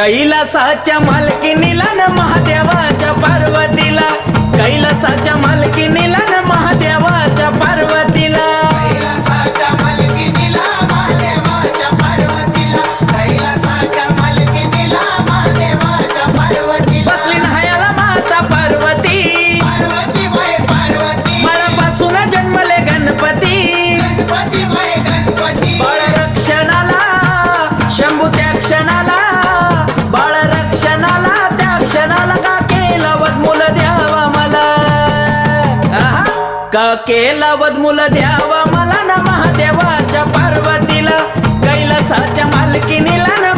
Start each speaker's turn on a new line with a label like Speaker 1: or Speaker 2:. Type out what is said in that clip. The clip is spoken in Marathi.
Speaker 1: कैलासाच्या मालकीनीला न महादेवाच्या पार्वतीला, कैलासाच्या मालकीनीला न महादेवाच्या पार्वतीला,
Speaker 2: कैलासाच्या मालकीनीला महादेवाच्या पार्वतीला, कैलासाच्या मालकीनीला महादेवाच्या पार्वतीला
Speaker 1: बसली न्हायाला माता पार्वती,
Speaker 2: पार्वती बाई पार्वती
Speaker 1: बाळापासून जन्मले गणपती,
Speaker 2: गणपती बाई गणपती
Speaker 1: बाळ रक्षणाला शंभू त्या क्षणाला, बाळ रक्षणाला त्या क्षणाला का केला वदमूल द्यावा मला, आहा, का केला वदमूल द्यावा मला न महादेवाच्या पार्वतीला, कैलासाच्या मालकीनीला न